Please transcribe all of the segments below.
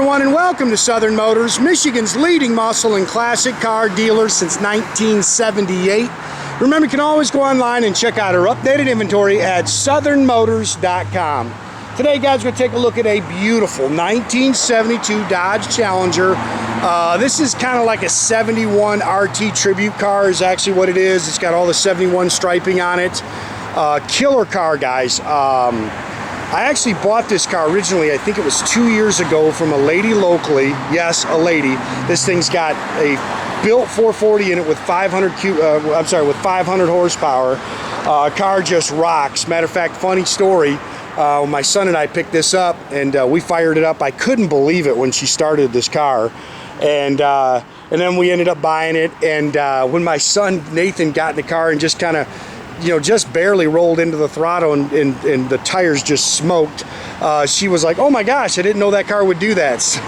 everyone, and welcome to Southern Motors, Michigan's leading muscle and classic car dealer since 1978. Remember, you can always go online and check out our updated inventory at southernmotors.com. Today, guys, we're going to take a look at a beautiful 1972 Dodge Challenger. This is kind of like a 71 RT tribute car is actually what it is. It's got all the 71 striping on it. Killer car, guys. I actually bought this car originally, I think it was 2 years ago, from a lady locally. Yes, a lady. This thing's got a built 440 in it with 500 horsepower. Car just rocks. Matter of fact, funny story. My son and I picked this up and we fired it up. I couldn't believe it when she started this car, and then we ended up buying it. And when my son Nathan got in the car and just kind of, just barely rolled into the throttle and the tires just smoked, she was like, "Oh my gosh, I didn't know that car would do that." So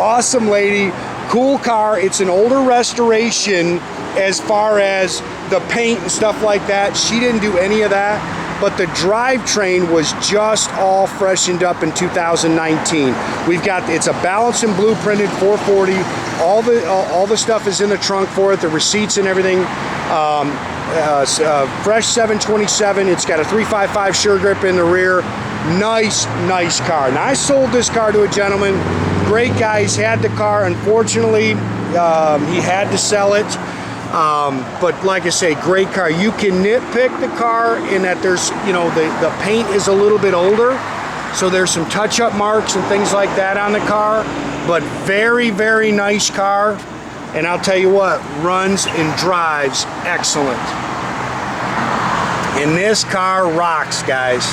awesome lady, cool car. It's an older restoration as far as the paint and stuff like that. She didn't do any of that, but the drivetrain was just all freshened up in 2019. It's a balanced and blueprinted 440. All the stuff is in the trunk for it, the receipts and everything. Fresh 727. It's got a 355 sure grip in the rear. Nice car. Now, I sold this car to a gentleman. Great guy. He's had the car. Unfortunately, he had to sell it. But like I say, great car. You can nitpick the car in that there's, the paint is a little bit older, so there's some touch-up marks and things like that on the car. But very nice car. And I'll tell you what, runs and drives excellent. And this car rocks, guys.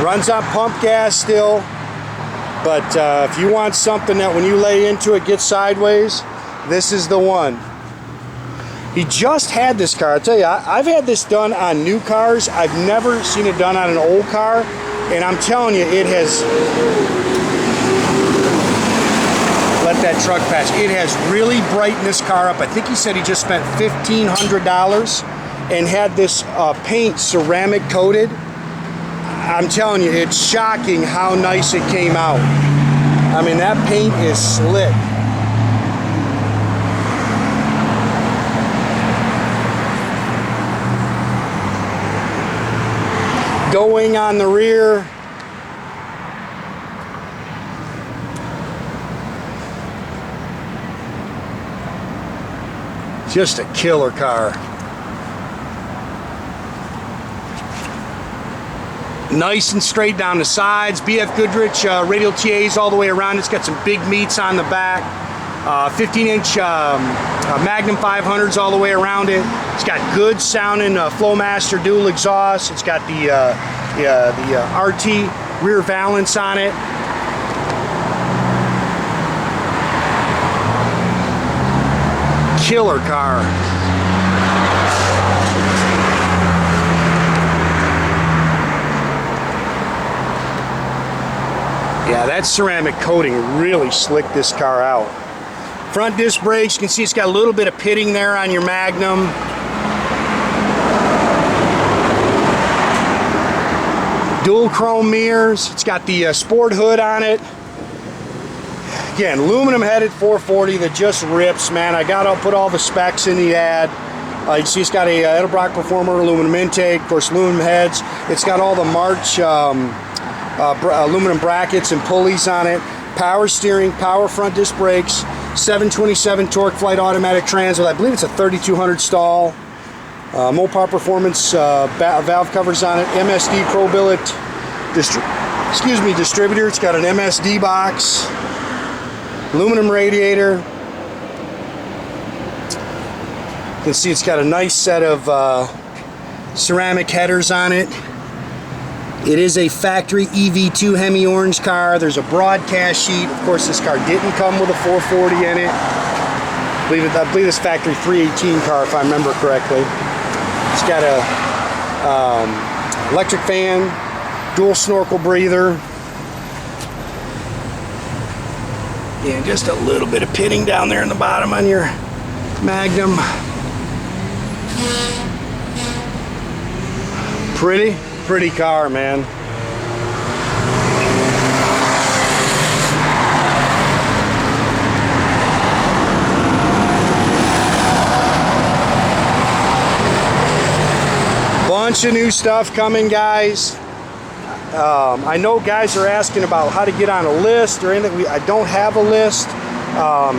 Runs on pump gas still, but if you want something that when you lay into it gets sideways, this is the one. He just had this car. I'll tell you, I've had this done on new cars. I've never seen it done on an old car, and I'm telling you, it has... Let that truck pass. It has really brightened this car up. I think he said he just spent $1,500 and had this paint ceramic coated. I'm telling you, it's shocking how nice it came out. I mean, that paint is slick. Going on the rear. Just a killer car. Nice and straight down the sides. BF Goodrich Radial TAs all the way around. It's got some big meats on the back. 15-inch Magnum 500s all the way around it. It's got good sounding Flowmaster dual exhaust. It's got the RT rear valance on it. Killer car. Yeah, that ceramic coating really slicked this car out. Front disc brakes, you can see it's got a little bit of pitting there on your Magnum. Dual chrome mirrors. It's got the sport hood on it. Again, aluminum headed 440 that just rips, man. I got to put all the specs in the ad. You can see it's got a Edelbrock Performer aluminum intake, of course, aluminum heads. It's got all the March aluminum brackets and pulleys on it. Power steering, power front disc brakes, 727 Torqueflite automatic trans with, I believe it's a 3200 stall. Mopar Performance valve covers on it. MSD Pro billet distributor. It's got an MSD box. Aluminum radiator. You can see it's got a nice set of ceramic headers on it. It is a factory EV2 Hemi orange car. There's a broadcast sheet. Of course, this car didn't come with a 440 in it. I believe this factory 318 car, if I remember correctly. It's got a electric fan, dual snorkel breather. Yeah, just a little bit of pitting down there in the bottom on your Magnum. Pretty car, man. Bunch of new stuff coming, guys. I know guys are asking about how to get on a list or anything. I don't have a list.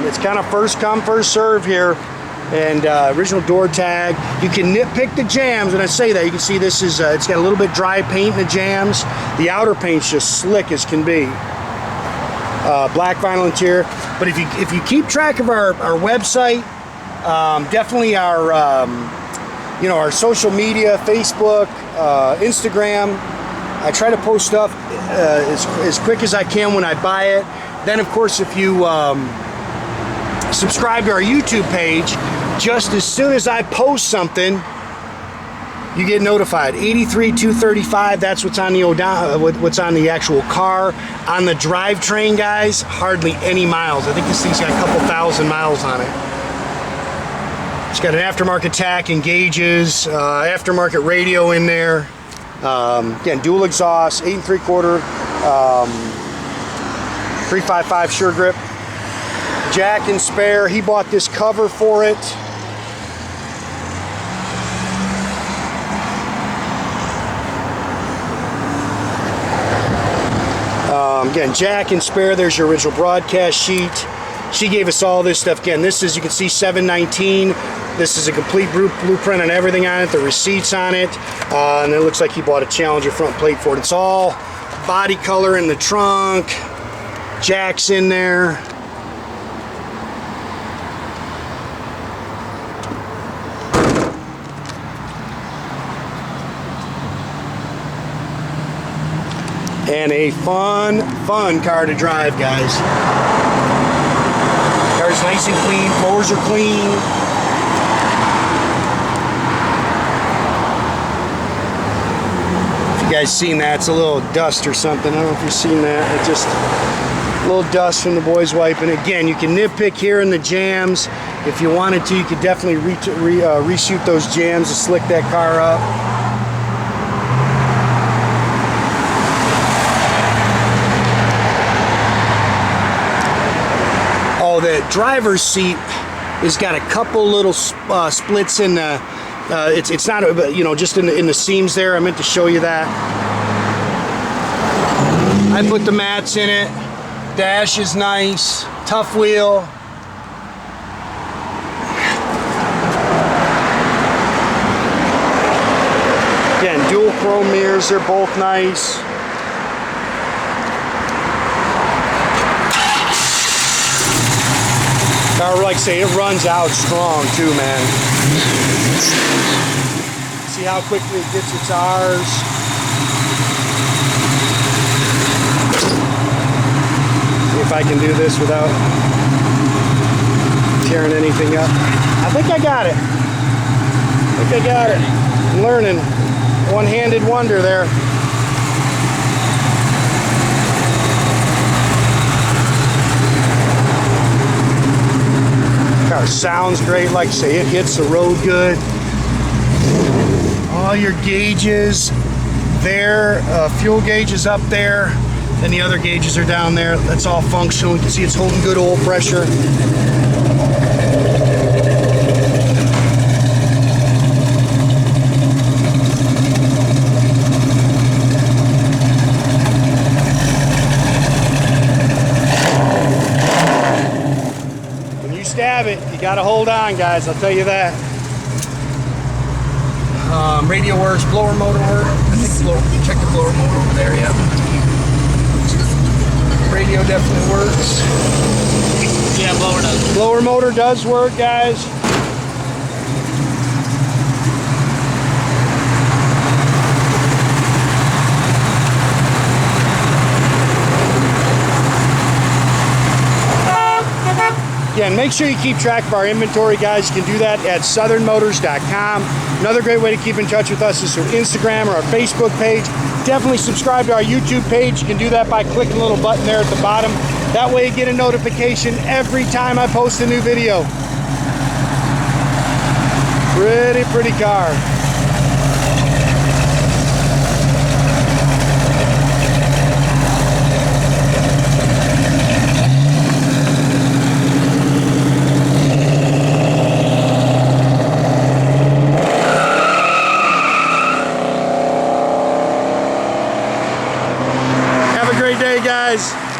It's kind of first come, first serve here. And original door tag. You can nitpick the jams. When I say that, you can see this is it's got a little bit dry paint in the jams. The outer paint's just slick as can be. Black vinyl interior. But if you keep track of our website, definitely our our social media, Facebook, Instagram. I try to post stuff as quick as I can when I buy it. Then, of course, if you subscribe to our YouTube page, just as soon as I post something, you get notified. 83,235. That's what's on the what's on the actual car. On the drivetrain, guys, hardly any miles. I think this thing's got a couple thousand miles on it. It's got an aftermarket tack and gauges, aftermarket radio in there. Again, dual exhaust, 8 3/4, 355 sure grip. Jack and spare. He bought this cover for it. Again, jack and spare. There's your original broadcast sheet. She gave us all this stuff. Again, this is, you can see, 719. This is a complete blueprint on everything on it, the receipts on it, and it looks like he bought a Challenger front plate for it. It's all body color in the trunk, jacks in there. And a fun car to drive, guys. Car's nice and clean, floors are clean. If you guys seen that, it's a little dust or something. I don't know if you've seen that. It's just a little dust from the boys wiping. Again, you can nitpick here in the jams. If you wanted to, you could definitely reshoot those jams to slick that car up. Oh, the driver's seat has got a couple little splits in the. It's not, just in the seams there. I meant to show you that. I put the mats in it. Dash is nice. Tuff wheel. Again, dual chrome mirrors. They're both nice. Like I say, it runs out strong too, man. See how quickly it gets its R's. See if I can do this without tearing anything up. I think I got it. I'm learning. One-handed wonder there. Car sounds great. Like I say, it hits the road good. All your gauges there, fuel gauges up there, and the other gauges are down there. That's all functional. You can see it's holding good oil pressure. Stab it, you gotta hold on, guys, I'll tell you that. Radio works, blower motor works. I think check the blower motor over there, yeah. Radio definitely works. Yeah, blower does. Blower motor does work, guys. Again, make sure you keep track of our inventory, guys. You can do that at southernmotors.com. Another great way to keep in touch with us is through Instagram or our Facebook page. Definitely subscribe to our YouTube page. You can do that by clicking the little button there at the bottom. That way you get a notification every time I post a new video. Pretty car. guys.